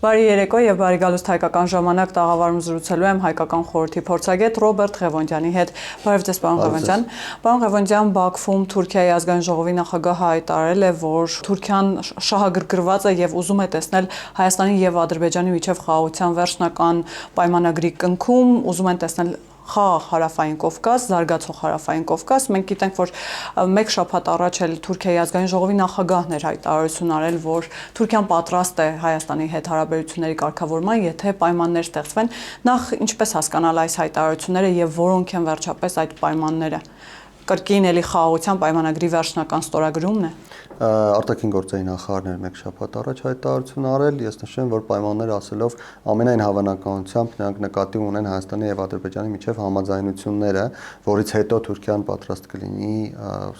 Բարի երեկո եւ բարի գալուստ հայկական ժամանակ տաղավարում զրուցելու եմ հայկական խորհրդի փորձագետ Ռոբերտ Ղևոնդյանի հետ։ Բարև ձեզ, պարոն Ղևոնդյան։ Պարոն Ղևոնդյան, Բաքվում Թուրքիայի ազգային ժողովի նախագահը հայտարարել է, որ Թուրքիան շահագրգռված է եւ ուզում է տեսնել Հայաստանի եւ Ադրբեջանի միջև խաղաղության վերջնական պայմանագրի կնքում, ուզում են տեսնել խաղաղ հարավային Կովկաս, զարգացող հարավային Կովկաս։ Մենք գիտենք, որ մեկ շաբաթ առաջ էլ Թուրքիայի ազգային ժողովի նախագահն էր հայտարարություն արել, որ Թուրքիան պատրաստ է Հայաստանի հետ հարաբերությունների կարգավորման, եթե պայմաններ ստեղծվեն։ Նախ ինչպես հասկանալ այս հայտարարությունները եւ որոնք են վերջապես այդ պայմանները։ Կրկին էլի խաղաղության պայմանագրի վերջնական ստորագրումն է։ Արտաքին գործերի նախարարն էր մեկ շաբաթ առաջ հայտարարություն արել, ես նշեմ, որ պայմաններ ասելով ամենայն հավանականությամբ նրանք նկատի ունեն Հայաստանի եւ Ադրբեջանի միջև համաձայնությունները, որից հետո Թուրքիան պատրաստ կլինի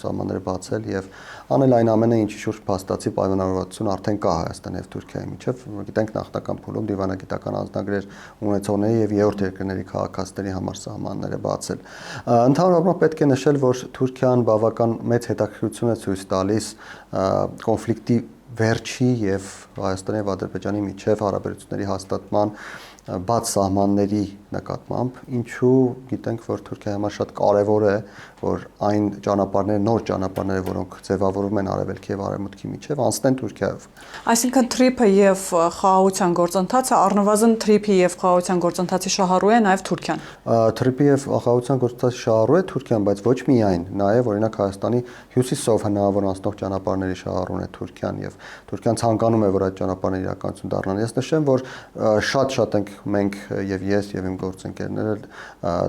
սահմանները բացել եւ անել այն ամենը, ինչի շուրջ փաստացի պայմանավորվածություն արդեն կա Հայաստանի եւ Թուրքիայի միջև։ Գիտենք նախնական փուլում դիվանագիտական անձնագրեր ունեցողների եւ երրորդ երկրների քաղաքացիների համար սահմանները բացել։ Ընդհանրապես պետք է նշել, որ Թուրքիան բավական մեծ հետաքրքրություն է ցույց տալիս կոնֆլիկտի վերջի եւ Հայաստանի եւ Ադրբեջանի միջև հարաբերությունների հաստատման բաց սահմանների նկատմամբ, ինչու գիտենք, որ Թուրքիայի համար շատ կարևոր է, որ այն ճանապարհները, նոր ճանապարհները, որոնք ձևավորվում են արևելքի եւ արևմուտքի միջև, անցնեն Թուրքիայով։ Այսինքն թրիփը եւ խաղաղության գործընթացը առնվազն թրիփի եւ խաղաղության գործընթացի շահառու է նաեւ Թուրքիան։ Թրիփի եւ խաղաղության գործընթացի շահառու է Թուրքիան, բայց ոչ միայն, նաեւ օրինակ Հայաստանի հյուսիսով հնարավոր անցնող ճանապարհների շահառուն է Թուրքիան եւ Թուրքիան ցանկանում է, որ այդ ճանապարհները իրականություն դառնան։ Ես նշեմ, որ շատ ենք մենք եւ ես եւ իմ գործընկերները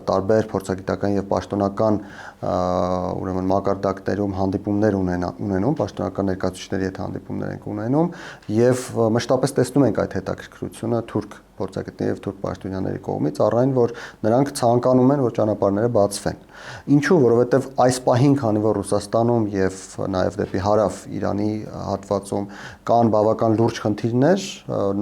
տարբեր փորձագիտական եւ պաշտոնական ուրեմն մակարդակներում հանդիպումներ ունենում, պաշտոնական ներկայացուցիչների հետ հանդիպումներ ենք ունենում եւ մշտապես տեսնում ենք այդ հետաքրքրությունը թուրք փորձագետների եւ թուրք պաշտոնյաների կողմից, առայն որ նրանք ցանկանում են, որ ճանապարհները բացվեն։ Ինչու, որովհետեւ այս պահին, քանի որ Ռուսաստանում եւ նաեւ դեպի հարավ Իրանի հատվածում կան բավական լուրջ խնդիրներ,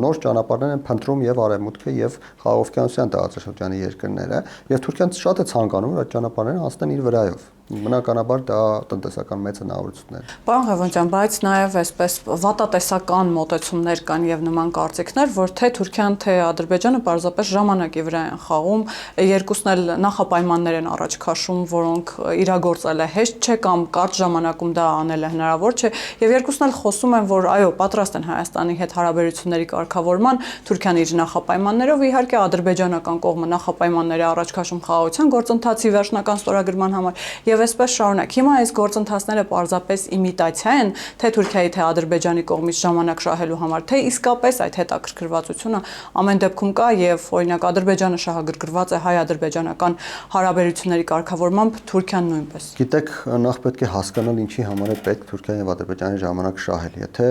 նոր ճանապարհներ են փնտրում եւ արևմուտքը եւ խաղաղօվկիանոսյան տարածաշրջանի երկրները, եւ Թուրքիան շատ է ցանկանում, որ այդ ճանապարհները անցնեն իր վրայով։ Բնականաբար դա տնտեսական մեծ հնարավորություններ է։ Պարոն Ղևոնդյան, բայց նաև այսպես վատատեսական մոտեցումներ կան եւ նման կարծիքներ, որ թե Թուրքիան, թե Ադրբեջանը պարզապես ժամանակի վրա են խաղում, երկուսն էլ նախապայմաններ են առաջ քաշում, որոնք իրագործելը հեշտ չէ կամ կարճ ժամանակում դա անելը հնարավոր չէ, եւ երկուսն էլ խոսում են, որ այո, պատրաստ են Հայաստանի հետ հարաբերությունների կարգավորման, Թուրքիան իր նախապայմաններով, իհարկե ադրբեջանական կողմը նախապայմաններ է առաջ քաշում խաղաղության գործընթացի վերջնական ստորագրման համար եւ այսպես շարունակ։ Հիմա այս գործընթացները պարզապես իմիտացիա են, թե Թուրքիայի, թե Ադրբեջանի կողմից ժամանակ շահելու համար, թե իսկապես այդ հետաքրքրվածությունը ամեն դեպքում կա եւ օրինակ Ադրբեջանը շահագրգռված է հայ-ադրբեջանական հարաբերությունների կարգավորմամբ, Թուրքիան նույնպես։ Գիտեք, նախ պետք է հասկանալ ինչի համար է պետք Թուրքիայի եւ Ադրբեջանի ժամանակ շահել։ Եթե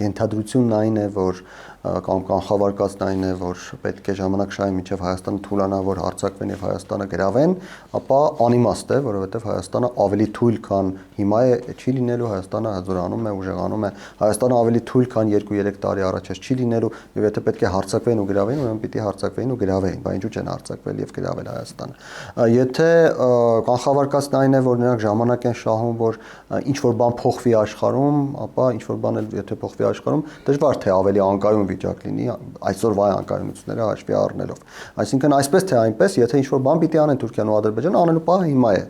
ենթադրությունն այն է, որ կամ կանխավարկածն այն է, որ պետք է ժամանակ շահի մինչև Հայաստանը թուլանա, որ հարձակվեն եւ Հայաստանը գրավեն, ապա անիմաստ է, որովհետեւ Հայաստանը ավելի թույլ, քան հիմա է, չի լինելու, Հայաստանը հզորանում է, ուժեղանում է, Հայաստանը ավելի թույլ, քան 2-3 տարի առաջ չի լինելու, եւ եթե պետք է հարձակվեն ու գրավեն, ուրեմն պիտի հարձակվեն ու գրավեն, բայց ինչու չեն հարձակվել եւ գրավել Հայաստանը։ Եթե կանխավարկածն այն է, որ նրանք ժամանակ են շահում, որ ինչ որ բան փոխվի աշխարհում, ապա ինչ որ բան էլ եթե փոխվի աշխարհում, դժվար թե ավելի անկայուն վիճակ լինի այսօրվա անկայունությունները հաշվի առնելով։ Այսինքն այսպես թե այնպես, եթե ինչ-որ բան պիտի անեն Թուրքիան ու Ադրբեջանը, անելու պահը հիմա է։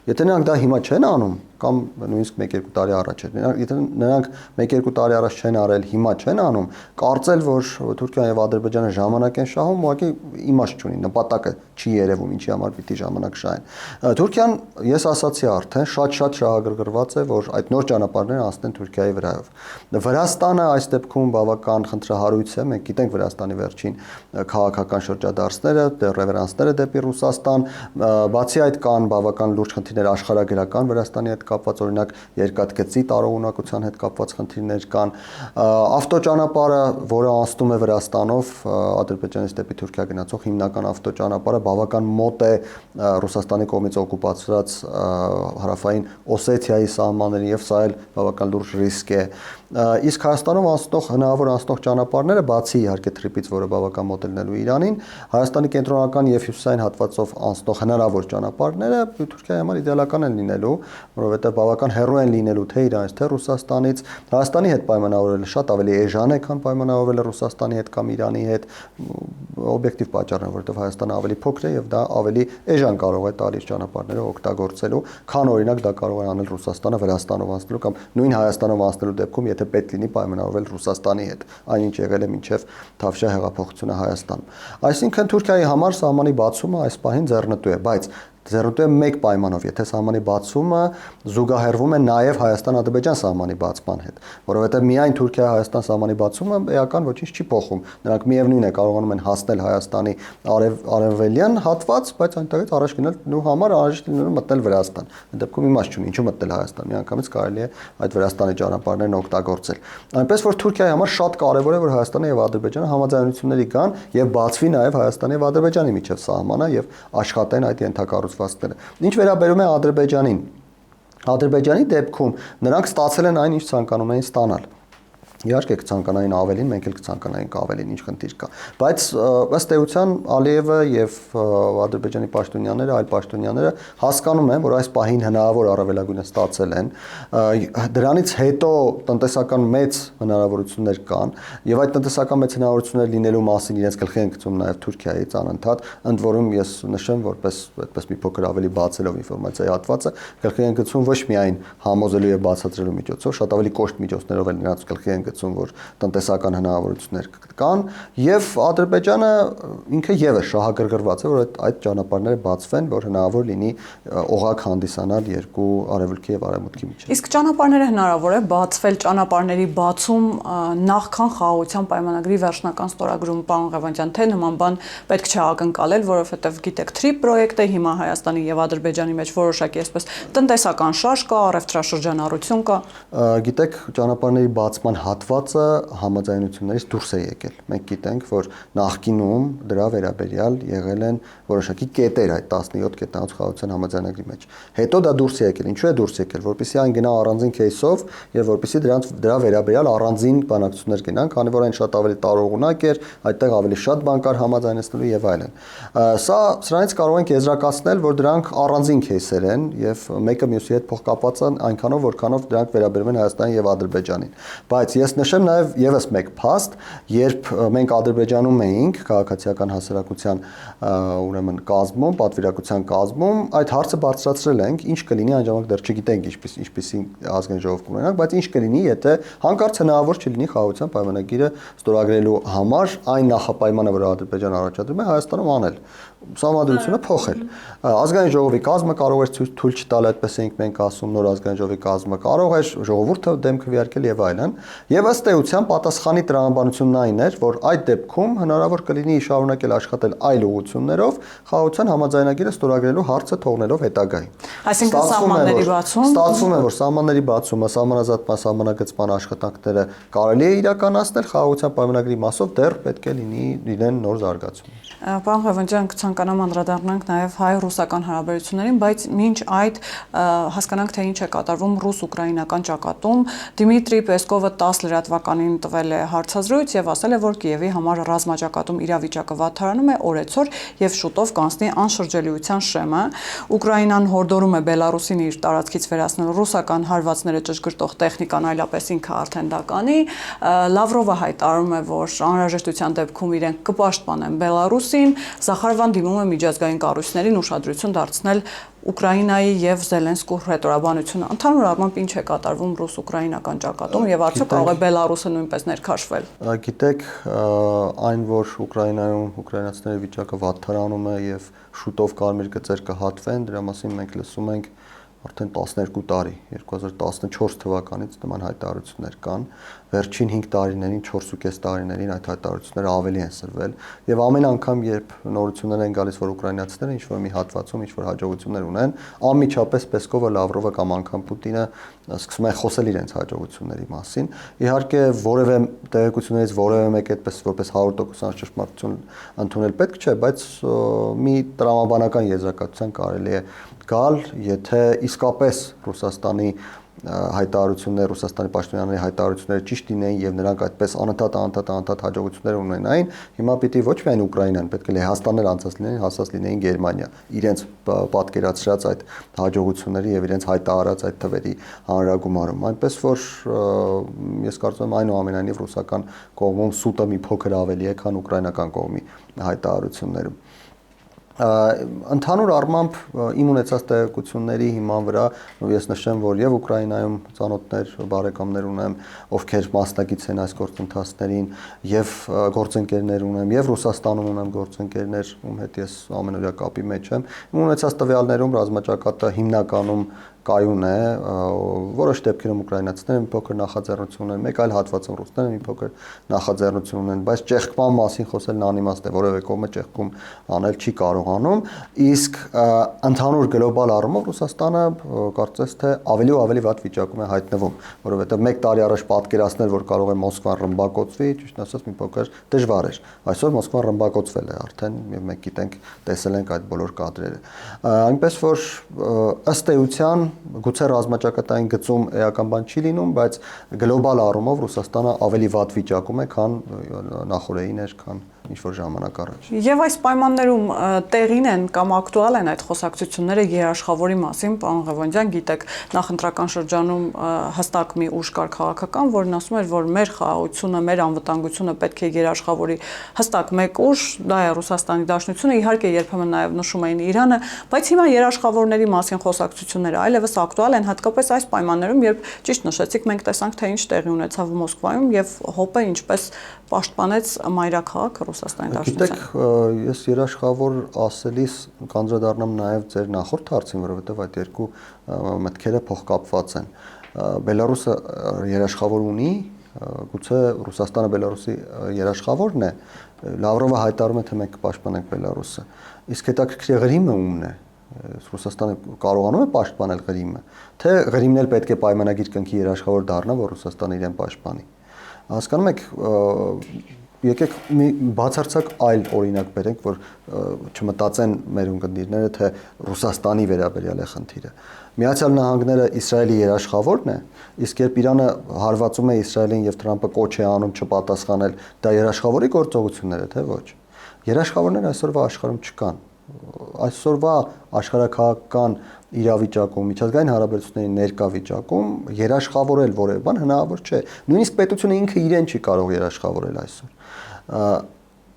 Եթե նրանք դա հիմա չեն անում, կամ նույնիսկ 1-2 տարի առաջ էր, եթե նրանք 1-2 տարի առաջ չեն արել, հիմա չեն անում, կարծել, որ Թուրքիան եւ Ադրբեջանը ժամանակ են շահում, ուղղակի իմաստ չունի, նպատակը չի երևում, ինչի համար պիտի ժամանակ շահեն։ Թուրքիան, ես ասացի արդեն, շատ շահագրգռված է, որ այդ նոր ճանապարհները անցնեն Թուրքիայի վրայով։ Վրաստանը այս դեպքում բավական խնդրահարույց է, մենք գիտենք Վրաստանի վերջին քաղաքական շրջադարձները, ռևերանսները դեպի Ռուսաստան, բացի այդ կան բավական լուրջ խնդիրներ աշխարհագրական Վրաստանի հետ կապված, օրինակ երկաթգծի տարողունակության հետ կապված խնդիրներ կան, ավտոճանապարհը, որը անցնում է Վրաստանով Ադրբեջանից դեպի Թուրքիա գնացող հիմնական ավտոճանապարհը բավական մոտ է Ռուսաստանի կողմից օկուպացված հարավային Օսեթիայի սահմաններին եւ սա էլ բավական լուրջ ռիսկ է։ Իսկ Հայաստանում հնարավոր անցնող ճանապարհները, բացի իհարկե Թրիպից, որը բավական մոտ է լինելու Իրանին, Հայաստանի կենտրոնական եւ հյուսիսային հատվածով անցնող հնարավոր ճանապարհները Թուրքիայի համար իդեալական են լինելու, որովհետեւ որովհետև բավական հեռու են լինելու թե Իրանից, թե Ռուսաստանից։ Հայաստանի հետ պայմանավորվելը շատ ավելի էժան է, քան պայմանավորվելը Ռուսաստանի հետ կամ Իրանի հետ, օբյեկտիվ պատճառն է, որովհետև Հայաստանը ավելի փոքր է եւ դա ավելի էժան կարող է տալիս ճանապարհները օգտագործելու, քան օրինակ դա կարող է անել Ռուսաստանը Վրաստանով անցնելու կամ նույն Հայաստանով անցնելու դեպքում, եթե պետք լինի պայմանավորվել Ռուսաստանի հետ, այնինչ եղել է մինչև Թավշյա հեղափոխությունը Հայաստանում։ Այսինքն Թուրքիայի համար սահմանի բացումը այս պահին ձեռնտու է, բայց ձեռնտու է մեկ պայմանով, եթե սահմանի բացումը զուգահեռվում է նաև Հայաստան-Ադրբեջան սահմանի բացման հետ, որովհետև միայն Թուրքիա-Հայաստան սահմանի բացումը էական ոչինչ չի փոխում։ Նրանք միևնույն է կարողանում են հասնել Հայաստանի արևելյան հատված, բայց այնտեղից առաջ գնալու համար անհրաժեշտ լինելու մտնել Վրաստան։ Այդ դեպքում իմաստ չունի, ինչու մտնել Հայաստան։ Միանգամից կարելի է այդ Վրաստանի ճանապարհներն օգտագործել։ Այնպես որ Թուրքիայի համար շատ կարևոր է, որ Հայաստանը եւ Ադրբեջանը համաձայնությունների կան եւ բացվի նաև Հայաստանի եւ Ադրբեջանի միջև սահմանը եւ աշխատեն այդ ենթակառուցվածքները։ Ինչ վերաբերում է Ադրբեջանի դեպքում նրանք ստացել են այն, ինչ ցանկանում էին ստանալ։ Իհարկե կցանկանային ավելին, մենք էլ կցանկանայինք ավելին, ինչ խնդիր կա։ Բայց ըստ էության Ալիևը եւ Ադրբեջանի պաշտոնյաները, այլ պաշտոնյաները հասկանում են, որ այս պահին հնարավոր առավելագույնը ստացել են։ Դրանից հետո տնտեսական մեծ հնարավորություններ կան եւ այդ տնտեսական մեծ հնարավորություններ լինելու մասին իրենց գլխի են գցում նաեւ Թուրքիայից անընդհատ, ընդ որում ես նշեմ, որպես այդպես մի փոքր ավելի բացելով ինֆորմացիայի հատվածը, գլխի են գցում ոչ միայն համոզելու եւ բացատրելու միջոցով, շատ ավելի կոշտ միջոցներով էլ նրանց գլխի են գցում, որ տնտեսական հնարավորություններ կան եւ Ադրբեջանը ինքը եւս շահագրգռված է, որ այդ ճանապարհները բացվեն, որ հնարավոր լինի օղակ հանդիսանալ երկու արևելքի եւ արևմուտքի միջեւ։ Իսկ ճանապարհները հնարավոր է բացվել ճանապարհների բացում նախքան խաղաղության պայմանագրի վերջնական ստորագրումը, պարոն Ղևոնդյան, թե նման բան պետք չէ ակնկալել, որովհետեւ գիտեք, TRIP պրոյեկտը հիմա Հայաստանի եւ Ադրբեջանի մեջ որոշակի այսպես տնտեսական շարժ կա, առևտրաշրջանառություն կա։ Գիտեք, ճանապարհների բացման հատվածը համաձայնություններից դուրս է եկել։ Մենք գիտենք, որ նախկինում դրա վերաբերյալ եղել են որոշակի կետեր այդ 17 կետնանոց խաղաղության համաձայնագրի մեջ։ Հետո դա դուրս է եկել։ Ինչու է դուրս եկել, որպեսզի այն գնա առանձին кейսով եւ որպեսզի դրա վերաբերյալ առանձին բանակցություններ գնան, քանի որ այն շատ ավելի տարողունակ էր, այդտեղ ավելի շատ բան կար համաձայնեցնելու եւ այլն։ Սրանից կարող ենք եզրակացնել, որ դրանք առանձին кейսեր են եւ մեկը մյուսի հետ փոխկապված են այնքանով, որքանով դրանք վերաբերում են Հայաստանին եւ Ադրբեջանին։ Բայց ես նշեմ նաև եւս մեկ փաստ, երբ մենք Ադրբեջանում էինք քաղաքացիական հասարակության ուրեմն կազմում, պատվիրակության կազմում, այդ հարցը բարձրացրել ենք, ինչ կլինի այն ժամանակ դեռ չգիտենք ինչպիսի ազգային ժողով կունենանք, բայց ինչ կլինի, եթե հանկարծ հնարավոր չլինի խաղաղության պայմանագիրը ստորագրելու համար այն նախապայմանը, որ Ադրբեջանը առաջադրում է, Հայաստանում անել, սահմանադրությունը փոխել։ Ազգային ժողովի կազմը կարող էր թույլ չտալ, այդպես ենք մենք ասում, նոր ազգային ժողովի կազմը կարող էր ժողովուրդը դեմ քվեարկել եւ այլն։ Եվ ըստ էության պատասխանի տրամաբանությունն այն էր, որ այդ դեպքում հնարավոր կլինի շարունակել աշխատել այլ ուղղություններով, խաղաղության համաձայնագիրը ստորագրելու հարցը թողնելով հետագային։ Այսինքն սահմանների բացում։ Ստացվում է, որ սահմանների բացումը, սահմանազատման, սահմանագծման աշխատանքները կարելի է իրականացնել, խաղաղության պայմանագրի մասով դեռ պետք է լինեն նոր զարգացումներ։ Պարոն Ղևոնդյան, կցանկանամ անդրադառնանք նաև հայ-ռուսական հարաբերություններին, բայց մինչ այդ հասկանանք, թե ինչ է կատարվում ռուս-ուկրաինական ճակատում։ Դիմիտրի Պեսկովը 10 լրատվականին տվել է հարցազրույց եւ ասել է, որ Կիևի համար ռազմաճակատում իրավիճակը վատթարանում է օրեցօր եւ շուտով կանցնի անշրջելիության շեմը։ Ուկրաինան հորդորում է Բելարուսին իր տարածքից վերացնել ռուսական հարվածները ճշգրտող տեխնիկան, այլապես ինքը արդեն դա կանի։ Լավրովը հայտարարում է, որ անհրաժեշտության դեպքում իրենք կպաշտպանեն Բելարուսին։ Զախարովան դիմում է միջազգային կառույցներին ուշադրություն դարձնել Ուկրաինայի եւ Զելենսկու հռետորաբանությունը։ Ընդհանուր առմամբ ինչ է կատարվում ռուս-ուկրաինական ճակատում եւ արդյոք կարող է Բելարուսը նույնպես ներքաշվել։ Գիտեք, այն որ Ուկրաինայում ուկրաինացիների վիճակը վատթարանում է եւ շուտով կարմիր գծեր կհատվեն, դրա մասին մենք լսում ենք արդեն 12 տարի, 2014 թվականից նման հայտարարություններ կան, վերջին 5 տարիներին, 4.5 տարիներին այդ հայտարարությունները ավելի են սրվել եւ ամեն անգամ երբ նորություններ են գալիս, որ ուկրաինացիները ինչ-որ մի հատվածում ինչ-որ հաջողություններ ունեն, անմիջապես Պեսկովը, Լավրովը կամ անգամ Պուտինը սկսում են խոսել իրենց հաջողությունների մասին։ Իհարկե որևէ տեղեկություններից որևէ մեկ այդպես որպես 100% ճշմարտություն ընդունել պետք չէ, բայց մի տրամաբանական եզրակացության կարելի է գալ, եթե իսկապես Ռուսաստանի հայտարարությունները Ռուսաստանի պաշտոնյաների հայտարարությունները ճիշտ լինեին եւ նրանք այդպես անընդհատ հաջողություններ ունենային, հիմա պիտի ոչ միայն Ուկրաինան, պետք է Լեհաստանն անցած լինեին, հասած լինեին Գերմանիա, իրենց պատկերացրած այդ հաջողությունների եւ իրենց հայտարարած այդ թվերի հանրագումարում, այնպես որ ես կարծում եմ այնուամենայնիվ ռուսական կողմում սուտը մի փոքր ավելի է, քան ուկրաինական կողմի հայտարարություններում։ Ընդհանուր առմամբ իմ ունեցած տեղեկությունների հիման վրա ես նշեմ, որ եւ Ուկրաինայում ծանոթներ, բարեկամներ ունեմ, ովքեր մասնակից են այս գործընթացներին, եւ գործընկերներ ունեմ, եւ Ռուսաստանում ունեմ գործընկերներ, ում հետ ես ամենօրյա կապի մեջ եմ։ Իմ ունեցած տվյալներում ռազմաճակատը հիմնականում կայուն է, որոշ դեպքերում ուկրաինացիները մի փոքր նախաձեռնություն ունեն, մեկ այլ հատվածում ռուսները մի փոքր նախաձեռնություն ունեն, բայց ճեղքման մասին խոսելն անիմաստ է, որևէ կողմը ճեղքում անել չի կարողանում, իսկ ընդհանուր գլոբալ առումով Ռուսաստանը կարծես թե ավելի ու ավելի վատ վիճակում է հայտնվում, որովհետև 1 տարի առաջ պատկերացնել, որ կարող է Մոսկվան ռմբակոծվի, ճիշտ ասած մի փոքր դժվար էր։ Այսօր Մոսկվան ռմբակոծվել է արդեն, եւ մենք գիտենք, տեսել ենք այդ բոլոր կադրերը։ Այնպես որ ըստ էության գուցե ռազմաճակատային գծում էական բան չի լինում, բայց գլոբալ առումով Ռուսաստանը ավելի վատ վիճակում է, քան նախորդին էր, քան ինչ-որ ժամանակ առաջ։ Եվ այս պայմաններում տեղին են կամ ակտուալ են այդ խոսակցությունները երաշխավորի մասին, պարոն Ղևոնդյան, գիտեք, նախընտրական շրջանում հստակ մի ուժ կար քաղաքական, որն ասում էր, որ մեր խաղաղությունը, մեր անվտանգությունը պետք է երաշխավորի հստակ մեկ ուժ, դա է Ռուսաստանի Դաշնությունը, իհարկե երբեմն նաև նշում էին Իրանը, բայց հիմա երաշխավորների մասին խոսակցությունները այլևս ակտուալ են, հատկապես այս պայմաններում, երբ ճիշտ նշեցիք, մենք տեսանք, թե ինչ տեղի ունեցավ Մոսկվայում եւ ՀՕՊ-ը ինչպես պաշտպանեց մայրաքաղաքը Ռուսաստանի Դաշնության։ Գիտեք, ես երաշխավոր ասելիս կանդրադառնամ նաև ձեր նախորդ հարցին, որովհետև այդ երկու մտքերը փոխկապված են։ Բելարուսը երաշխավոր ունի, գուցե Ռուսաստանը Բելարուսի երաշխավորն է, Լավրովը հայտարարում է, թե մենք կպաշտպանենք Բելարուսը։ Իսկ հետաքրքիր Ղրիմը ումն է։ Ռուսաստանը կարողանում է պաշտպանել Ղրիմը, թե Ղրիմն էլ պետք է պայմանագիր կնքի երաշխավոր դառնա, որ Ռուսաստանը իրեն պաշտպանի։ Հասկանում եք, եկեք մի բացարձակ այլ օրինակ բերենք, որ չմտածեն մեր ունկնդիրները, թե Ռուսաստանի վերաբերյալ է խնդիրը։ Միացյալ Նահանգները Իսրայելի երաշխավորն է, իսկ երբ Իրանը հարվածում է Իսրայելին եւ Թրամփը կոչ է անում չպատասխանել, դա երաշխավորի գործողություններ է, թե ոչ։ Երաշխավորներ այսօրվա աշխարհում չկան։ Այսօրվա աշխարհակաղակական իրավիճակում, միջազգային հարաբերությունների ներկա վիճակում երաշխավորել որևէ բան հնարավոր չէ։ Նույնիսկ պետությունը ինքը իրեն չի կարող երաշխավորել այսօր։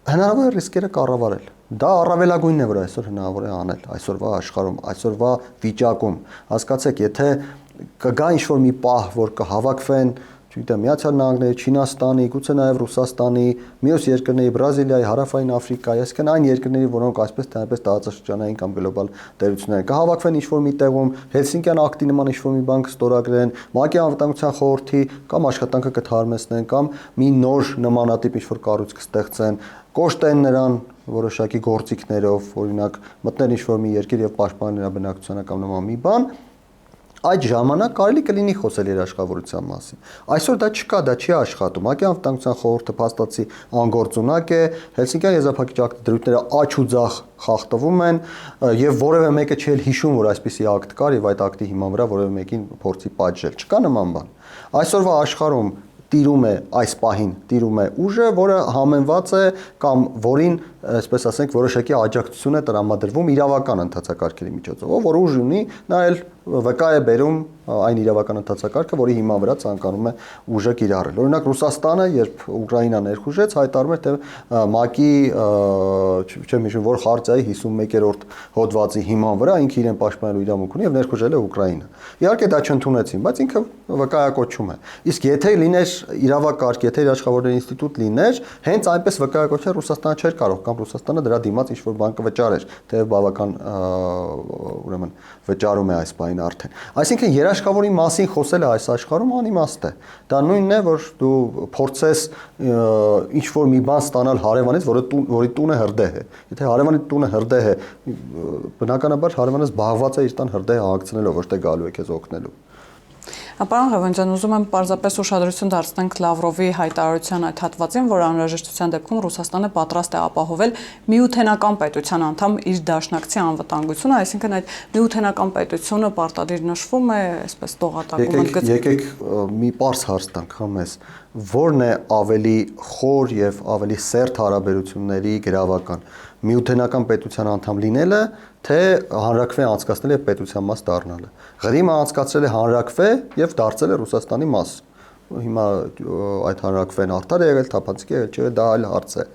Հնարավոր է ռիսկերը կառավարել։ Դա առավելագույնն է, որ այսօր հնարավոր է անել այսօրվա աշխարհում, այսօրվա վիճակում։ Հասկացեք, եթե կգա ինչ-որ մի պահ, որ կհավաքվեն չգիտեմ, Միացյալ Նահանգների, Չինաստանի, գուցե նաև Ռուսաստանի, մյուս երկրների, Բրազիլիայի, Հարավային Աֆրիկայի, այսինքն այն երկրների, որոնք այսպես թե այնպես տարածաշրջանային կամ գլոբալ տերություններ են, կհավաքվեն ինչ-որ մի տեղում, Հելսինկյան ակտի նման ինչ-որ մի բան կստորագրեն, ՄԱԿ-ի անվտանգության խորհրդի կամ աշխատանքը կթարմեցնեն կամ մի նոր նմանատիպ ինչ-որ կառույց կստեղծեն, կոշտեն նրան որոշակի գործիքներով, օրինակ, մտնել ինչ-որ մի երկիր եւ պաշտպանել նրա բնակչությանը կամ նման մի բան, այդ ժամանակ կարելի կլինի խոսել երաշխավորության մասին։ Այսօր դա չկա, դա չի աշխատում։ ՄԱԿ-ի անվտանգության խորհուրդը փաստացի անգործունակ է, Հելսինկյան եզրափակիչ ակտի դրույթները աչ ու ձախ խախտվում են եւ որևէ մեկը չի հիշում, որ այսպիսի ակտ կար եւ այդ ակտի հիման վրա որևէ մեկին փորձի պատժել։ Չկա նման բան։ Այսօրվա աշխարհում տիրում է այս պահին, տիրում է ուժը, որը համենված է կամ որին, այսպես ասենք, որոշակի աջակցություն է տրամադրվում իրավական ընթացակարգերի միջոցով, որ ուժ ունի, նա էլ վկա է բերում այն իրավական ընթացակարգը, որի հիման վրա ցանկանում է ուժը կիրառել։ Օրինակ Ռուսաստանը, երբ Ուկրաինան ներխուժեց, հայտարարում էր, թե ՄԱԿ-ի, չեմ հիշում, որ խարտիայի 51-րդ հոդվածի հիման վրա ինքը իրեն պաշտպանելու իրավունք ունի եւ ներխուժել է Ուկրաինա։ Իհարկե դա չընդունեցին, բայց ինքը վկայակոչում է։ Իսկ եթե լիներ իրավակարգ, եթե երաշխավորների ինստիտուտ լիներ, հենց այնպես վկայակոչել Ռուսաստանը չէր կարող կամ Ռուսաստանը դրա դիմաց ինչ-որ բան կվճարեր, թեև բավական ուրեմն վճարում է այս բանը արդեն։ Այսինքն երաշխավորի մասին խոսելը այս աշխարհում անիմաստ է։ Դա նույնն է, որ դու փորձես ինչ-որ մի բան ստանալ հարևանից, որի տունը հրդեհ է։ Եթե հարևանի տունը հրդեհ է, բնականաբար հարևանը զբաղված է իր տան հրդեհը հագցնելով, ոչ թե գալու է քեզ օգնելու։ Պարոն Ղևոնդյան, ուզում եմ պարզապես ուշադրություն դարձնենք Լավրովի հայտարարության այդ հատվածին, որ անհրաժեշտության դեպքում Ռուսաստանը պատրաստ է ապահովել միութենական պետության անդամ իր դաշնակցի անվտանգությունը, այսինքն այդ միութենական պետությունը պարտադիր նշվում է, այսպես տողատակում ընդգծվում։ Եկեք մի պարզ հարց տանք մեզ, որն է ավելի խոր եւ ավելի սերտ հարաբերությունների գրավական՝ միութենական պետության անդամ լինելը, թե հանրաքվե անցկացնել եւ պետության մաս դառնալը։ Ղրիմը անցկացրել է հանրաքվե եւ դարձել է Ռուսաստանի մաս։ Հիմա այդ հանրաքվեն արդար է եղել, թափանցիկ է եղել, չէ՞ դա այլ հարց է։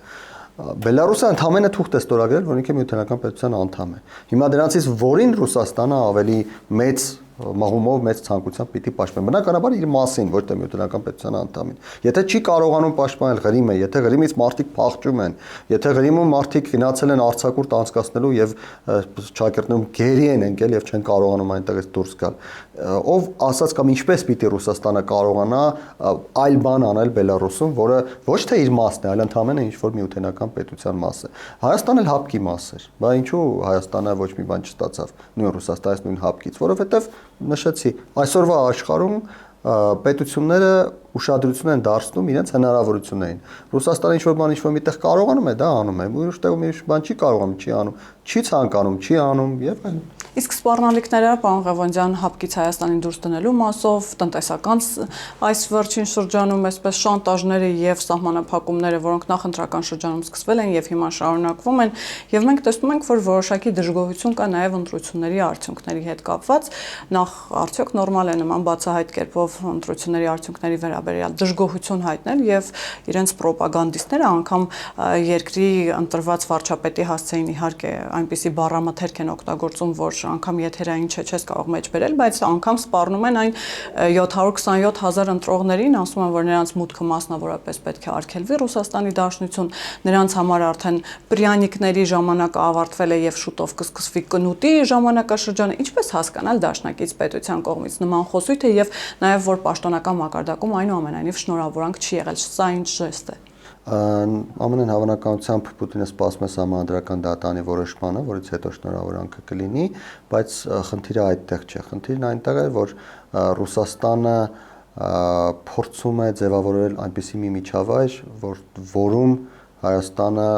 Բելարուսը ընդամենը թուղթ է ստորագրել, որ ինքը միութենական պետության անդամ է։ Հիմա դրանցից որին Ռուսաստանը ավելի մեծ մաղումով մեծ ցանկությամբ պիտի պաշտպանի։ Բնականաբար իր մասին, ոչ թե միութենական պետության անդամին։ Եթե չի կարողանում պաշտպանել Ղրիմը, եթե Ղրիմից մարդիկ փախչում են, եթե Ղրիմում մարդիկ գնացել են արձակուրդ անցկացնելու եւ ճակերտներում գերի են ընկել եւ չեն կարողանում այնտեղից դուրս գալ, ով ասած կամ ինչպես պիտի Ռուսաստանը կարողանա այլ բան անել Բելարուսում, որը ոչ թե իր մասն է, այլ ընդհանրապես ինչ որ միութենական պետության մաս է։ Հայաստանը էլ հապկի մաս էր։ Բա ինչու Հայաստանը ոչ մի բան չստացավ նույն Ռուսաստանից նույն հապկից, որովհետեւ նշեցի, այսօրվա աշխարհում պետությունները ուշադրություն են դարձնում իրենց հնարավորություններին։ Ռուսաստանը ինչ-որ միտեղ կարողանում է, դա անում է, ուրիշ տեղում ինչ բան չի կարողանում, չի անում, չի ցանկանում, չի անում եւ այլն։ Իսկ սպառնալիքները, պարոն Ղևոնդյան, հապկից Հայաստանին դուրս դնելու մասով, տնտեսական այս վերջին շրջանում այսպես շանտաժները եւ սահմանափակումները, որոնք նախընտրական շրջանում սկսվել են եւ հիմա շարունակվում են, եւ մենք տեսնում ենք, որ որոշակի դժգոհություն կա նաեւ ընտրությունների արդյունքների հետ կապված, նախ արդյոք նորմալ է նման բացահայտ կերպով ընտրությունների արդյունքների վերաբերյալ դժգոհություն հայտնել եւ իրենց ռոպագանդիստները անգամ երկրի ընտրված վարչապետի հասցեին իհարկե այնպիսի բառամթերք են օգտագործում, որ անգամ եթերային չես կարող մեջ բերել, բայց անգամ սպառնում են այն 727,000 ընտրողներին, ասում են, որ նրանց մուտքը մասնավորապես պետք է արգելվի Ռուսաստանի Դաշնություն, նրանց համար արդեն պրյանիկների ժամանակը ավարտվել է եւ շուտով կսկսվի կնուտի ժամանակաշրջանը, ինչպես հասկանալ դաշնակից պետության կողմից նման խոսույթը եւ նաեւ որ պաշտոնական մակարդակում այնուամենայնիվ շնորհավորանք չի եղել, սա ինչ ժեստ է։ Ամենայն հավանականությամբ Պուտինը սպասում է սահմանադրական դատանի որոշմանը, որից հետո շնորհավորանքը կլինի, բայց խնդիրը այդտեղ չէ։ Խնդիրն այնտեղ է, որ Ռուսաստանը փորձում է ձևավորել այնպիսի մի միջավայր, որում Հայաստանը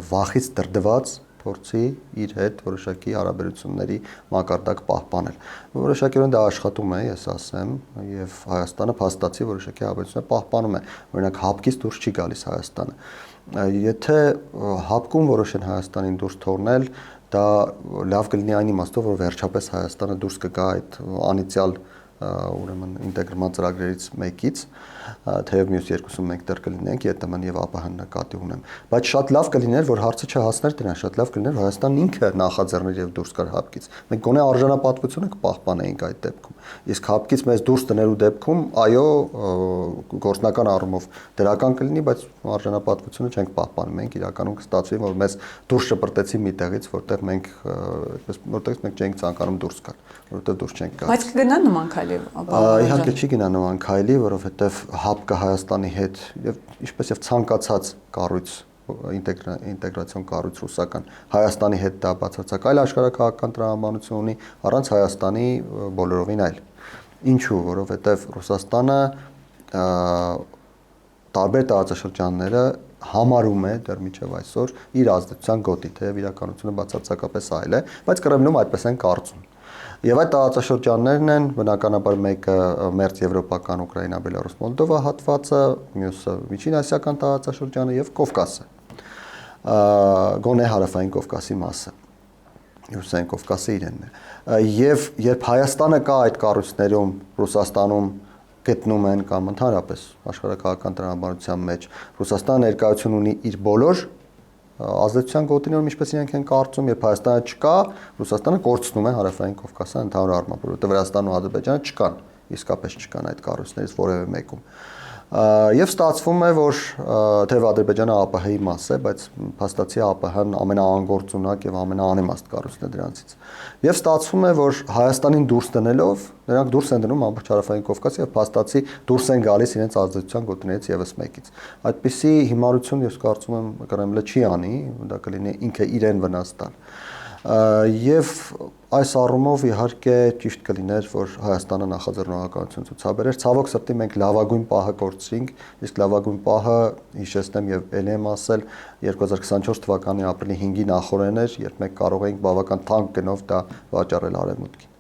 վախից դրդված փորձի իր հետ որոշակի հարաբերությունների մակարդակ պահպանել։ Որոշակիորեն դա աշխատում է, ես ասեմ, եւ Հայաստանը փաստացի որոշակի հարաբերություններ պահպանում է։ Օրինակ հապկից դուրս չի գալիս Հայաստանը։ Եթե հապկում որոշեն Հայաստանին դուրս թողնել, դա լավ կլինի այն իմաստով, որ վերջապես Հայաստանը դուրս կգա այդ անիցիալ ուրեմն ինտեգրման ծրագրերից մեկից, թեև մյուս երկուսում մենք դեռ կլինենք ԵՏՄ-ն եւ ԱՊՀ-ն նկատի ունեմ, բայց շատ լավ կլիներ, որ հարցը չհասներ դրան, շատ լավ կլիներ, որ Հայաստանն ինքը նախաձեռներ եւ դուրս գար հապկից։ Մենք գոնե արժանապատվությունը կպահպանեինք այդ դեպքում։ Իսկ հապկից մեզ դուրս դնելու դեպքում, այո, գործնական առումով դրական կլինի, բայց արժանապատվությունը չենք պահպանում։ Մենք իրականում կստացվի, որ մեզ դուրս շպրտեցին մի տեղից, որտեղ մենք չենք ցանկանում դուրս գալ, որովհետեւ դուրս չենք գալ։ Բայց կգնա նման քայլի։ Իհարկե չի գնա նման քայլի, որովհետև հապկը Հայաստանի հետ եւ ինչպես եւ ցանկացած կառույց ինտեգրացիոն կառույց ռուսական Հայաստանի հետ դա բացարձակ այլ աշխարհակաղակական տրամաբանություն ունի, առանց Հայաստանի բոլորովին այլ։ Ինչու, որովհետև Ռուսաստանը տարբեր տարածաշրջանները համարում է դեռ մինչև այսօր իր ազդեցության գոտի, թեև իրականությունը բացարձակապես այլ է, բայց Կրեմլում այդպես են կարծում։ Եվ այդ տարածաշրջաններն են բնականաբար մեկը մերձ եվրոպական Ուկրաինա, Բելարուս, Մոլդովա հատվածը, մյուսը Միջին ասիական տարածաշրջանը եւ Կովկասը։ Գոնե հարավային Կովկասի մասը։ Ռուսային Կովկասը իրենն է։ Եվ երբ Հայաստանը կա այդ կառույցներում, Ռուսաստանում գտնում են կամ ընդհանրապես աշխարհակաղակական տրամաբանության մեջ, Ռուսաստանը ներկայություն ունի իր բոլոր ազդեցության գոտիներում, ինչպես իրենք են կարծում, երբ Հայաստանը չկա, Ռուսաստանը կորցնում է հարավային Կովկասը ընդհանուր առմամբ, որովհետև Վրաստանն ու Ադրբեջանը չկան, իսկապես չկան այդ կառույցներից որևէ մեկում։ Եվ ստացվում է, որ թեև Ադրբեջանը ԱՊՀ-ի մաս է, բայց փաստացի ԱՊՀ-ն ամենաանգործունակ եւ ամենաանիմաստ կառույցն է դրանցից։ Եվ ստացվում է, որ Հայաստանին դուրս դնելով, նրանք դուրս են դնում ամբողջ հարավային Կովկասը եւ փաստացի դուրս են գալիս իրենց ազդեցության գոտիներից եւս մեկից։ Այդպիսի հիմարություն ես կարծում եմ Կրեմլը չի անի, դա կլինի ինքը իրեն վնաս տալ։ Եվ այս առումով իհարկե ճիշտ կլիներ, որ Հայաստանը նախաձեռնողականություն ցուցաբերեր։ Ցավոք սրտի մենք լավագույն պահը կորցրինք, իսկ լավագույն պահը հիշեցնեմ եւ ելի եմ ասել 2024 թվականի ապրիլի 5-ի նախորդն էր, երբ մենք կարող էինք բավական թանկ գնով դա վաճառել արևմուտքին։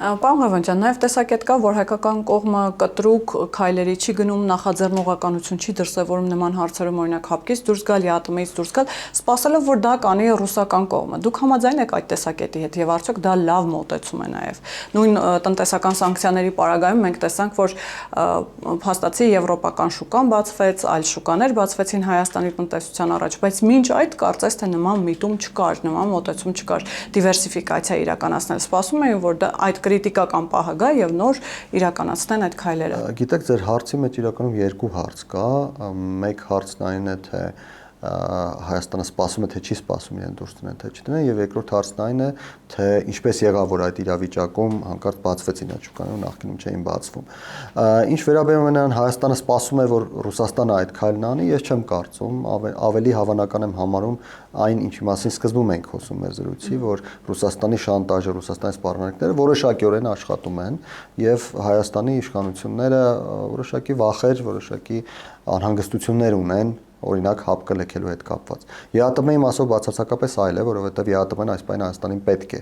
Պարոն Ղևոնդյան, նաև տեսակետ կա, որ հայկական կողմը կտրուկ քայլերի չի գնում, նախաձեռնողականություն չի դրսևորում նման հարցերում, օրինակ հապկից դուրս գալ, ԵԱՏՄ-ից դուրս գալ, սպասելով, որ դա կանի ռուսական կողմը։ Դուք համաձայն եք այդ տեսակետի հետ եւ արդյոք դա լավ մոտեցում է նաև։ Նույն տնտեսական սանկցիաների պարագայում մենք տեսանք, որ փաստացի եվրոպական շուկան բացվեց, այլ շուկաներ բացվեցին Հայաստանի տնտեսության առաջ, բայց մինչ այդ կարծես թե նման միտում չկար, նման մոտեցում չկար, դիվերսիֆիկացիա իրականացնել։ Սպասում էին, որ դա այդ կրիտիկական պահը գա եւ նոր իրականացնեն այդ քայլերը։ Գիտեք, ձեր հարցի մեջ իրականում երկու հարց կա։ Մեկ հարցն այն է, թե Հայաստանը սպասում է, թե չի սպասում իրեն դուրս տնեն, թե չտնեն, եւ երկրորդ հարցն այն է, թե ինչպես եղավ, որ այդ իրավիճակում հանկարծ բացվեցին այդ շուկաները, նախկինում չէին բացվում։ Ինչ վերաբերում է նրան Հայաստանը սպասում է, որ Ռուսաստանը այդ քայլն անի, ես չեմ կարծում, ավելի հավանական եմ համարում այն, ինչի մասին սկզբում ենք խոսում մեր զրույցի, որ Ռուսաստանի շանտաժը, Ռուսաստանի սպառնալիքները որոշակիորեն աշխատում են եւ Հայաստանի իշխանությունները որոշակի վախեր, որոշակի անհանգստություններ ունեն, օրինակ հապկը լքելու հետ կապված։ ԵԱՏՄ-ի մասով բացարձակապես այլ է, որովհետև ԵԱՏՄ-ն այս պայն Հայաստանին պետք է։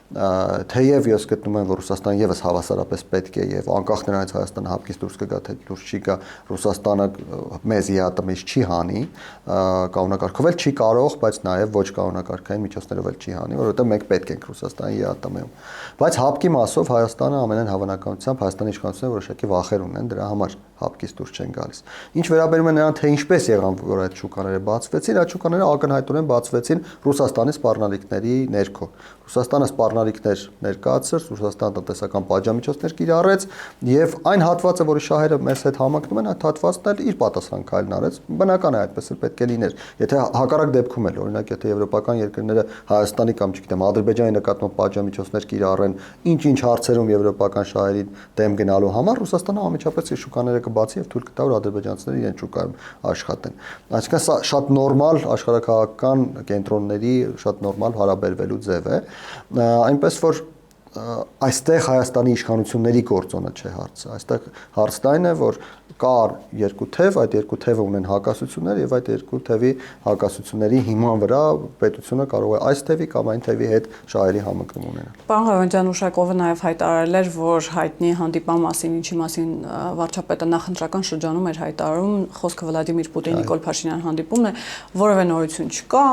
Թեև ես գտնում եմ, որ Ռուսաստանը եւս հավասարապես պետք է եւ անկախ նրանից Հայաստանը հապկից դուրս կգա, թե դուրս չի գա, Ռուսաստանը մեզ ԵԱՏՄ-ից չի հանի, կանոնակարգով էլ չի կարող, բայց նաեւ ոչ կանոնակարգային միջոցներով էլ չի հանի, որովհետեւ մենք պետք ենք Ռուսաստանի ԵԱՏՄ-ում։ Բայց հապկի մասով Հայաստանը ամենայն հավանականությամբ Հայաստանի իշխանությունները որոշակի վախեր ունեն, դրա համար հապկից դուրս չեն գալիս։ Ինչ վերաբերում է նրան, թե ինչպես եղան, որ այդ շուկաները բացվեցին, այդ շուկաները ակնհայտորեն բացվեցին Ռուսաստանի սպառնալիքների ներքո։ Ռուսաստանը սպառնալիքներ ներկայացրեց, Ռուսաստանը տնտեսական պատժամիջոցներ կիրառեց եւ այն հատվածը, որի շահերը մեզ հետ համակնում են, այդ հատվածն էլ իր պատասխան քայլն արեց։ Բնական է, այդպես էլ պետք է լիներ։ Եթե հակառակ դեպքում էլ, օրինակ, եթե եվրոպական երկրները Հայաստանի կամ չգիտեմ, Ադրբեջանի նկատմամբ պատժամիջոցներ կիրառեն, ինչ-ինչ հարցերում եվրոպական շահերի դեմ գնալու համար, Ռուսաստանը անմիջապես իր շուկաները կբացի եւ թույլ կտա, որ ադրբեջանցիները իրեն շուկայում աշխատեն։ Այսինքն սա շատ նորմալ աշխարհակաղակական կենտրոնների շատ նորմալ հարաբերվելու ձև է, այնպես որ այստեղ Հայաստանի իշխանությունների գործոնը չէ հարցը, այստեղ հարցն այն է, որ կար երկու թև, այդ երկու թևը ունեն հակասություններ եւ այդ երկու թևի հակասությունների հիման վրա պետությունը կարող է այս թևի կամ այն թևի հետ շահերի համընկնում ունենալ։ Պարոն Ղևոնդյան, Ուշակովը նաև հայտարարել էր, որ հայտնի հանդիպման մասին, ինչի մասին վարչապետը նախընտրական շրջանում էր հայտարարում, խոսքը Վլադիմիր Պուտինի Նիկոլ Փաշինյան հանդիպումն է, որևէ նորություն չկա,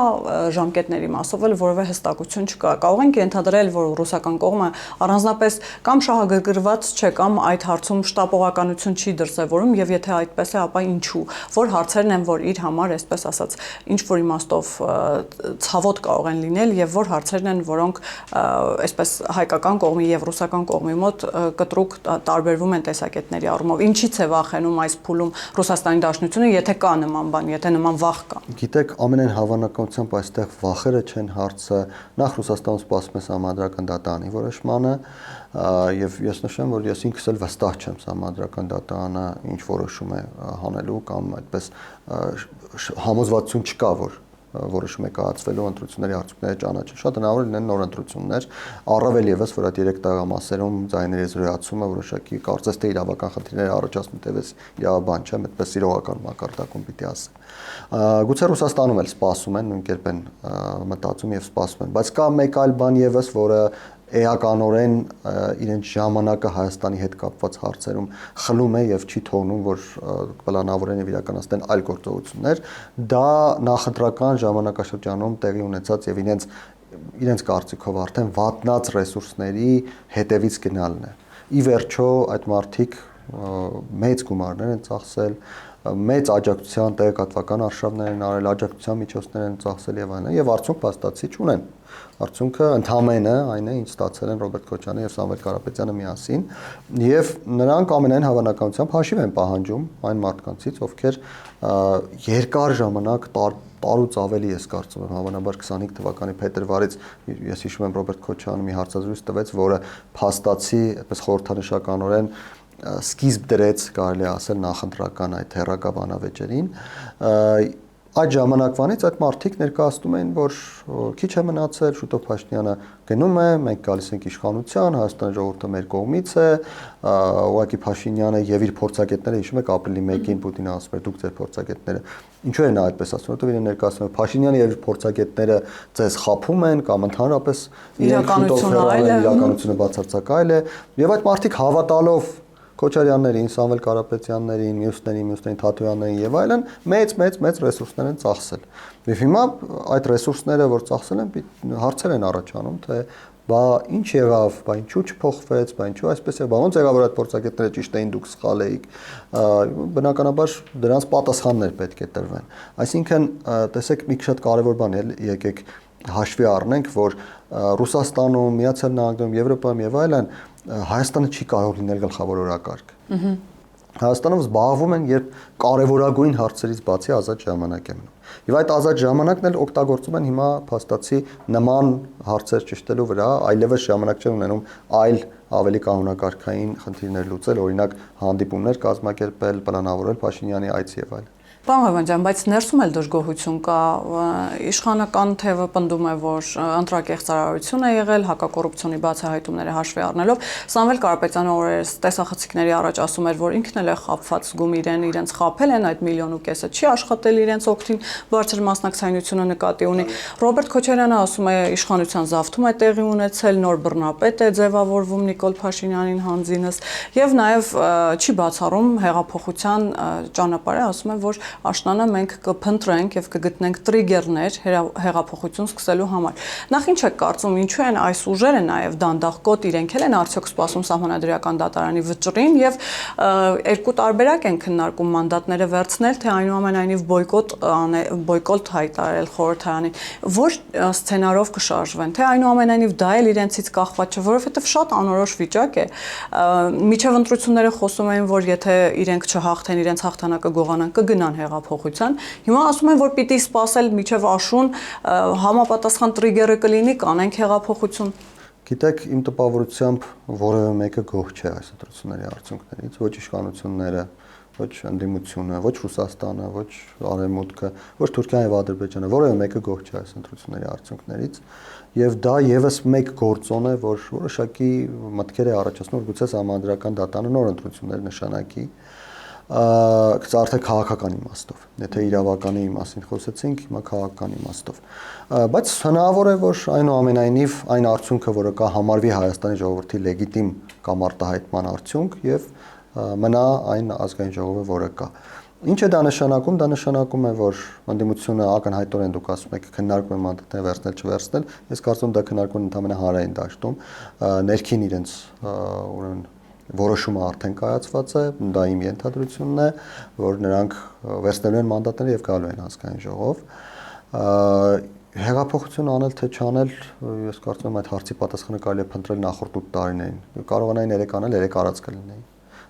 ժամկետների մասով էլ որևէ հստակություն չկա։ Կարող ենք ենթադրել, որ ռուսական կողմը առանձնապես կամ շահագրգռված չէ, կամ այդ հարցում շտապողականություն չի դրսևորում, եւ եթե այդպես է, ապա ինչու, որ հարցերն են, որ իր համար, այսպես ասած, ինչ որ իմաստով ցավոտ կարող են լինել եւ որ հարցերն են, որոնք այսպես հայկական կողմի եւ ռուսական կողմի մոտ կտրուկ տարբերվում են տեսակետների առումով։ Ինչից է վախենում այս փուլում Ռուսաստանի Դաշնությունը, եթե կա նման բան, եթե նման վախ կա։ Գիտեք, ամենայն հավանականությամբ այստեղ վախերը չեն հարցը, նախ Ռուսաստանում սպասում է սահմանադրական դատանի որոշմանը, եւ ես նշեմ, որ ես ինքս էլ վստահ չեմ սահմանադրական դատանը ինչ որոշում է հանելու կամ այդպես համոզվածություն չկա, որ որոշում է կայացվելու ընտրությունների արդյունքները ճանաչել։ Շատ հնարավոր է լինեն նոր ընտրություններ, առավել եւս, որ այդ 3 տղամասերում ձայների զրոյացումը որոշակի կարծես թե իրավական խնդիրներ առաջացնում տևես իրավաբան չեմ, այդպես իրողական մակարդակում պիտի ասեմ։ Գուցե Ռուսաստանում էլ սպասում են, նույն կերպ են մտածում եւ սպասում են, բայց կա մեկ այլ բան եւս, որը էականորեն իրենց ժամանակը Հայաստանի հետ կապված հարցերում խլում է եւ չի թողնում, որ պլանավորեն եւ իրականացնեն այլ գործողություններ, դա նախընտրական ժամանակաշրջանում տեղի ունեցած եւ իրենց կարծիքով արդեն վատնած ռեսուրսների հետևից գնալն է։ Ի վերջո այդ մարդիկ մեծ գումարներ են ծախսել, մեծ աջակցության տեղեկատվական արշավներ են արել, աջակցության միջոցներ են ծախսել եւ այլն, եւ արդյունք փաստացի չունեն։ Արդյունքը ընդհանրապես այն է, ինչ ստացել են Ռոբերտ Քոչարյանը եւ Սամվել Կարապետյանը միասին, եւ նրանք ամենայն հավանականությամբ հաշիվ են պահանջում այն մարդկանցից, ովքեր երկար ժամանակ տարուց ավելի ես կարծում եմ, հավանաբար 25 թվականի փետրվարից ես հիշում եմ Ռոբերտ Քոչարյանը մի հարցազրույց տվեց, որը փաստացի այդպես խորհրդանշականորեն սկիզբ դրեց, կարելի է ասել, նախընտրական այդ հերակա բանավեճերին, այդ ժամանակվանից այդ մարդիկ ներկայացնում էին, որ քիչ է մնացել, շուտով Փաշինյանը գնում է, մենք գալիս ենք իշխանության, Հայաստանի ժողովուրդը մեր կողմից է, ուղղակի Փաշինյանը եւ իր փորձագետները, հիշում եք, ապրիլի 1-ին Պուտինը ասում էր՝ դուք ձեր փորձագետները։ Ինչու են այդպես ասում, որովհետեւ իրեն ներկայացնում է Փաշինյանը եւ իր փորձագետները ձեզ խափում են կամ ընդհանրապես իրականությունը բացարձակայել է, եւ այդ մարդիկ հավատալով Քոչարյաններին, Սամվել Կարապետյաններին, մյուսներին Թաթոյաններին եւ այլն մեծ ռեսուրսներ են ծախսել։ Եվ հիմա այդ ռեսուրսները, որ ծախսել են, հարցեր են առաջանում, թե բա ինչ եղավ, բա ինչու չփոխվեց, բա ինչու այսպես է, բա ոնց եղավ որ այդ փորձագետները ճիշտ էին, դուք սխալ էիք։ Բնականաբար դրանց պատասխաններ պետք է տրվեն։ Այսինքն, տեսեք, մի շատ կարևոր բան է, եկեք հաշվի առնենք, որ Ռուսաստանում, Միացյալ Նահանգներում, Եվրոպայում եւ այլն Հայաստանը չի կարող լինել գլխավոր օրակարգ։ Հայաստանում զբաղվում են, երբ կարևորագույն հարցերից բացի ազատ ժամանակ է մնում։ Եվ այդ ազատ ժամանակն էլ օգտագործում են հիմա փաստացի նման հարցեր ճշտելու վրա, այլևս ժամանակ չեն ունենում այլ ավելի կանոնակարգային խնդիրներ լուծել, օրինակ հանդիպումներ կազմակերպել, պլանավորել Փաշինյանի այց եւ այլն։ Պարոն Ղևոնդյան, բայց ներսում էլ դժգոհություն կա, իշխանական թևը պնդում է, որ ընտրակեղծարարություն է եղել, հակակոռուպցիոնի բացահայտումները հաշվի առնելով, Սամվել Կարապետյանը օրերս տեսախցիկների առաջ ասում էր, որ ինքն էլ է խաբված զգում իրենց խաբել են, այդ 1.5 միլիոնը չի աշխատել իրենց օգտին, բարձր մասնակցայնությունը նկատի ունի։ Ռոբերտ Քոչարյանը ասում է, իշխանության զավթում է տեղի ունեցել, նոր բռնապետ է ձևավորվում Նիկոլ Փաշինյանին հանձինս, եւ նաեւ չի բացառում հեղափոխության ճանապարհը, ասում է, որ աշնանը մենք կփնտրենք եւ կգտնենք տրիգերներ հեղափոխություն սկսելու համար։ Նախ ինչ եք կարծում, ինչու են այս ուժերը նաեւ դանդաղկոտ իրենք են արդյոք սպասում սահմանադրական դատարանի վճռին եւ երկու տարբերակ են քննարկում մանդատները վերցնել, թե այնուամենայնիվ բոյկոտ հայտարարել խորհրդարանին, որ սցենարով կշարժվեն, թե այնուամենայնիվ դա էլ իրենցից կախված չէ, որովհետեւ շատ անորոշ վիճակ է։ Միջև ընտրությունները խոսում էին, որ եթե իրենք չհաղթեն, իրենց հաղթանակը գողանան, կգնան հեղափոխության։ Հիմա ասում են, որ պիտի սպասել միջև աշուն համապատասխան տրիգերը կլինի, կանենք հեղափոխություն։ Գիտեք, իմ տպավորությամբ որևէ մեկը գոհ չէ այս ընտրությունների արդյունքներից, ոչ իշխանությունները, ոչ ընդդիմությունը, ոչ Ռուսաստանը, ոչ Արևմուտքը, ոչ Թուրքիան եւ Ադրբեջանը, որևէ մեկը գոհ չէ այս ընտրությունների արդյունքներից, եւ դա եւս մեկ գործոն է, որ որոշակի մտքեր է առաջացնում, որ գուցե համանդրական դատանը նոր ընտրություններ նշանակի, արդեն քաղաքական իմաստով, եթե իրավականի մասին խոսեցինք, հիմա քաղաքական իմաստով, բայց հնարավոր է, որ այնուամենայնիվ այն արդյունքը, որը կա, համարվի Հայաստանի ժողովրդի լեգիտիմ կամ արտահայտման արդյունք եւ մնա այն ազգային ժողովը, որը կա։ Ինչ է դա նշանակում։ Դա նշանակում է, որ ընդդիմությունը ակնհայտորեն դուք ասում եք քննարկում են մանդատները վերցնել, չվերցնել։ Ես կարծում եմ դա քննարկում ընդհանրապես հանրային դաշտում, ներքին իրենց ուրեմն որոշումը արդեն կայացված է, դա իմ ենթադրությունն է, որ նրանք վերցնելու են մանդատները եւ գալու են ազգային ժողով։ Հեղափոխություն անել թե չանել, ես կարծում եմ այդ հարցի պատասխանը կարելի է փնտրել նախորդ 8 տարիներին։ Կարողանային 3 անել, 3 արած կլինեին։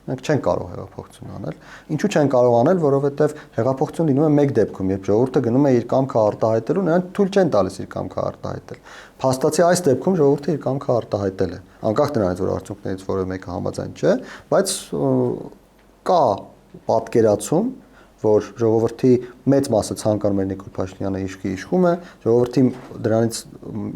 Մենք չենք կարող հեղափոխություն անել։ Ինչու չեն կարող անել, որովհետև հեղափոխություն լինում է մեկ դեպքում, երբ ժողովուրդը գնում է իր կամքը արտահայտելու, նրանք թույլ չեն տալիս իր կամքը արտահայտել։ Փաստացի այս դեպքում ժողովուրդը իր կամքը արտահայտել է, անկախ նրանից, որ արդյունքներից որևէ մեկը համաձայն չէ, բայց կա պատկերացում, որ ժողովրդի մեծ մասը ցանկանում է Նիկոլ Փաշինյանը իշխում է, ժողովրդի դրանից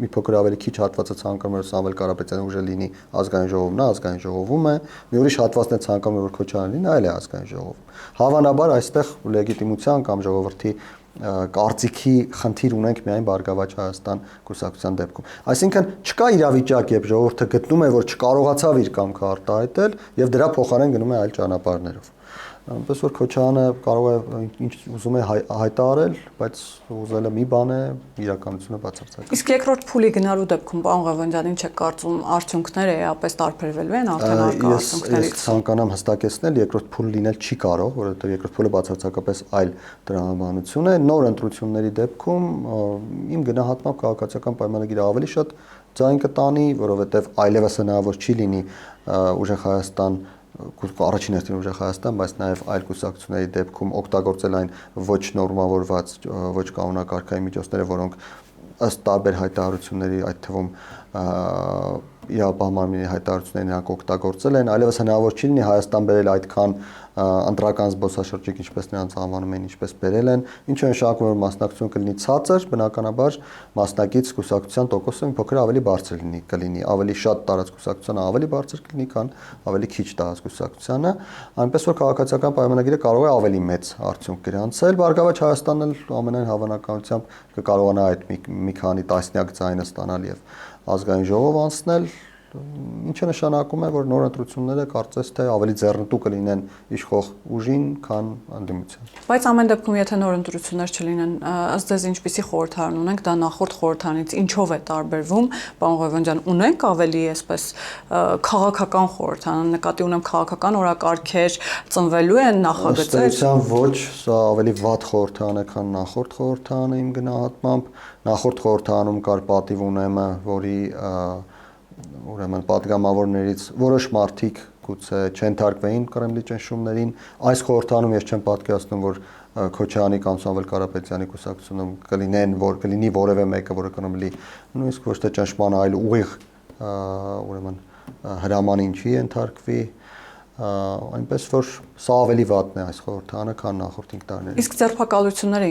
մի փոքր ավելի քիչ հատվածը ցանկանում է Սամվել Կարապետյանը ուժը լինի ազգային ժողովում, նա ազգային ժողովում է, մի ուրիշ հատվածն է ցանկանում որ Քոչարյանն լինի, այլ է ազգային ժողովում։ Հավանաբար այստեղ լեգիտիմության կամ ժողովրդի կարծիքի խնդիր ունենք միայն Բարգավաճ Հայաստան կուսակցության դեպքում։ Այսինքն չկա իրավիճակ, երբ ժողովուրդը գտնում է, որ չկարողացավ իր կամքը արտահայտել եւ դրա փոխարեն գնում է այլ ճանապարհներով։ Այնպես որ Քոչարյանը կարող է ինչ ուզում է հայտարարել, բայց ուզելը մի բան է, իրականությունը բացարձակ։ Իսկ երկրորդ փուլի գնալու դեպքում, պարոն Ղևոնդյան, ինչ է կարծում, արդյունքները էապես տարբերվելու են արդեն արկա արդյունքներից։ Ես ցանկանամ հստակեցնել, երկրորդ փուլ լինել չի կարող, որովհետև երկրորդ փուլը բացարձակապես այլ տրամաբանություն է։ Նոր ընտրությունների դեպքում իմ գնահատմամբ քաղաքացիական պայմանագիրը ավելի շատ ձայն կտանի, որովհետև այլևս հնարավոր չի լինի ուժեղ Հայաստան առաջին հերթին ուժեղ Հայաստան, բայց նաև այլ կուսակցությունների դեպքում օգտագործել այն ոչ նորմավորված, ոչ կանոնակարգային միջոցները, որոնք ըստ տարբեր հայտարարությունների, այդ թվում իրավապահ մարմինի հայտարարությունները նրանք օգտագործել են, այլևս հնարավոր չի լինի Հայաստան բերել այդքան ընտրական զբոսաշրջիկ, ինչպես նրանց անվանում են, ինչպես բերել են, ինչը նշանակում է, որ մասնակցությունը կլինի ցածր, բնականաբար մասնակից կուսակցության տոկոսը մի փոքր ավելի բարձր կլինի, ավելի շատ տարած կուսակցությանը ավելի բարձր կլինի, քան ավելի քիչ տարած կուսակցությանը, այնպես որ քաղաքացիական պայմանագիրը կարող է ավելի մեծ արդյունք գրանցել, Բարգավաճ Հայաստանն էլ ամենայն հավանականությամբ կկարողանա այդ մի քանի տասնյակ ձայնը ստանալ եւ ազգային ժողով անցնել, ինչը նշանակում է, որ նոր ընտրությունները կարծես թե ավելի ձեռնտու կլինեն իշխող ուժին, քան ընդդիմության։ Բայց ամեն դեպքում, եթե նոր ընտրություններ չլինեն, ըստ ձեզ ինչպիսի խորհրդարան ունենք, դա նախորդ խորհրդարանից ինչով է տարբերվում, պարոն Ղևոնդյան, ունենք ավելի այսպես քաղաքական խորհրդարան, նկատի ունեմ քաղաքական օրակարգեր ծնվելու են նախագծեր։ Ըստ էության ոչ, սա ավելի վատ խորհրդարան է, քան նախորդ խորհրդարանը իմ գնահատմամբ, նախորդ խորհրդարանում կար պատիվ ունեմը, որի ուրեմն падգամավորներից որոշ մարդիկ գուցե չենթարկվեին Կրեմլի ճնշումներին, այս խորհրդանում ես չեմ պատկերացնում, որ Քոչարյանի կամ Սամվել Կարապետյանի կուսակցությունում կլինի որևէ մեկը, որը Կրեմլի նույնիսկ ոչ թե ճնշման, այլ ուղիղ ուրեմն հրամանին չի ենթարկվի, այնպես որ սա ավելի վատն է այս խորհրդարանը, քան նախորդ 5 տարիներին։ Իսկ ձերբակալությունները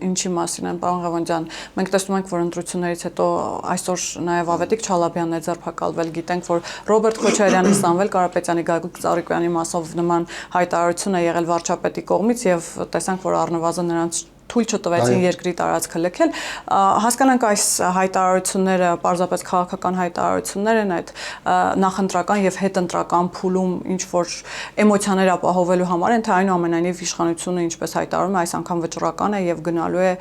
ինչի մասին են, պարոն Ղևոնդյան, մենք տեսնում ենք, որ ընտրություններից հետո այսօր նաև Ավետիք Չալաբյանն է ձերբակալվել, գիտենք, որ Ռոբերտ Քոչարյանի, Սամվել Կարապետյանի, Գագիկ Ծառուկյանի մասով նման հայտարարություն է եղել վարչապետի կողմից եւ տեսանք, որ առնվազն նրանց թույլ չտվեցին երկրի տարածքը լքել, հասկանանք այս հայտարարությունները պարզապես քաղաքական հայտարարություններ են, այդ նախընտրական եւ հետընտրական փուլում ինչ որ էմոցիաներ ապահովելու համար են, թե այնուամենայնիվ իշխանությունը ինչպես հայտարարում է, այս անգամ վճռական է եւ գնալու է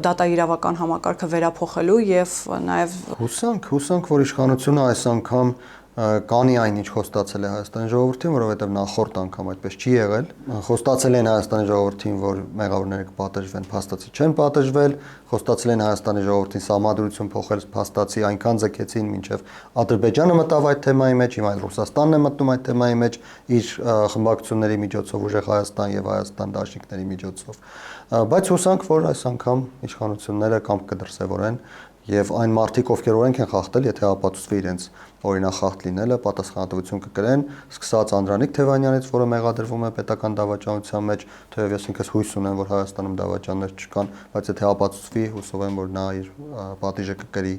դատաիրավական համակարգը վերափոխելու եւ նաեւ հուսանք, որ իշխանությունը այս անգամ կանի այն, ինչ խոստացել է Հայաստանի ժողովրդին, որովհետև նախորդ անգամ այդպես չի եղել։ Խոստացել են Հայաստանի ժողովրդին, որ մեղավորները կպատժվեն, փաստացի չեն պատժվել, խոստացել են Հայաստանի ժողովրդին սահմանադրություն փոխել, փաստացի այնքան ձգեցին, մինչև Ադրբեջանը մտավ այդ թեմայի մեջ, հիմա Ռուսաստանն է մտնում այդ թեմայի մեջ իր խմբակցությունների միջոցով, ուժեղ Հայաստան եւ Հայաստան դաշինքների միջոցով։ Բայց հուսանք, որ այս անգամ իշխանությունները կամ կդրսևորեն եւ այն մարդիկ, ովքեր օրենք են խախտել, եթե ապացուցվի իրենց օրինախախտ լինելը, պատասխանատվություն կկրեն, սկսած Անդրանիկ Թևանյանից, որը մեղադրվում է պետական դավաճանության մեջ, թեև ես ինքս հույս ունեմ, որ Հայաստանում դավաճաններ չկան, բայց եթե ապացուցվի, հուսով եմ, որ նա իր պատիժը կկրի,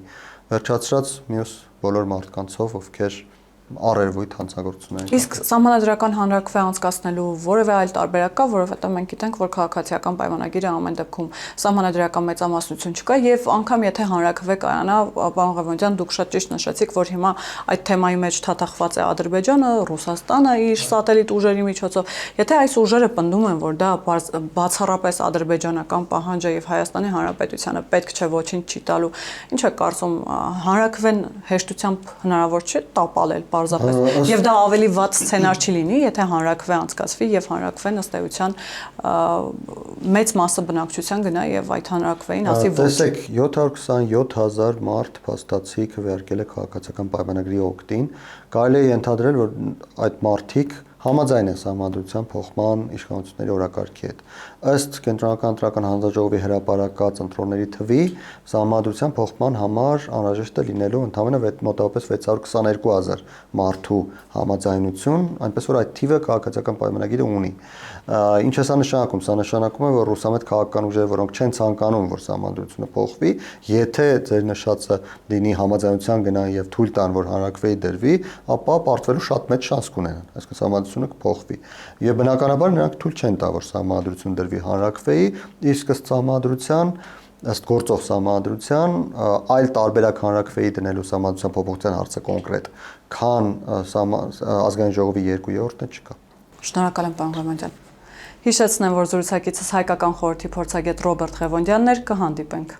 վերջացրած մյուս բոլոր մարդկանցով, ովքեր առերևույթ հանցագործություններ։ Իսկ սահմանադրական հանրաքվե անցկացնելու որևէ այլ տարբերակ կա, որովհետև մենք գիտենք, որ քաղաքացիական պայմանագիրը ամեն դեպքում սահմանադրական մեծամասնություն չկա եւ անգամ եթե հանրաքվե կայանա, պարոն Ղևոնդյան, դուք շատ ճիշտ նշեցիք, որ հիմա այդ թեմայի մեջ թաթախված է Ադրբեջանը, Ռուսաստանը իր սատելիտ ուժերի միջոցով։ Եթե այս ուժերը պնդում են, որ դա բացառապես ադրբեջանական պահանջ է եւ Հայաստանի Հանրապետությանը պետք չէ ոչինչ չի տալու, ինչ է կարծում, հանրաքվեն հեշտությամբ հնարավոր չէ տապալել պարզապես։ Եվ դա ավելի վատ սցենար չի լինի, եթե հանրաքվե անցկացվի եւ հանրաքվեն ըստ էության մեծ մասը բնակչության գնա եւ այդ հանրաքվեին ասի ոչ։ Տեսեք, 727,000 մարդ փաստացի քվեարկել է քաղաքացիական պայմանագրի օգտին, կարելի է ենթադրել, որ այդ մարդիկ համաձայն է սահմանադրության փոխման իշխանությունների օրակարգի հետ։ Ըստ Կենտրոնական ընտրական հանձնաժողովի հրապարակած ընտրողների թվի սահմանադրության փոխման համար անհրաժեշտ է լինելու ընդամենը մոտավորապես 622,000 մարդու համաձայնություն, այնպես որ այդ թիվը քաղաքացիական պայմանագիրը ունի։ Ինչ է սա նշանակում։ Սա նշանակում է, որ ռուսամետ քաղաքական ուժերը, որոնք չեն ցանկանում, որ սահմանադրությունը փոխվի, եթե ձեր նշածը լինի համաձայնության գնան եւ թույլ տան, որ հանրաքվեի դրվի, ապա պարտվելու շատ մեծ շանս կունենան։ Այսինքն սահմանադրությունը կփոխվի։ Եվ բնականաբար նրանք թույլ չեն տա, որ սահմանադրություն դրվի հանրաքվեի, իսկ ըստ սահմանադրության ըստ գործող սահմանադրության այլ տարբերակ հանրաքվեի դնելու սահմանադրության փոփոխության հարցը կոնկրետ, քան ազգային ժողովի 2/3-ը չկա։ Շնորհակալ եմ, պարոն Ղևոնդյան։ Հիշեցնեմ, որ զրուցակիցս հայկական խորհրդի փորձագետ Ռոբերտ Ղևոնդյանն էր, կհանդիպենք։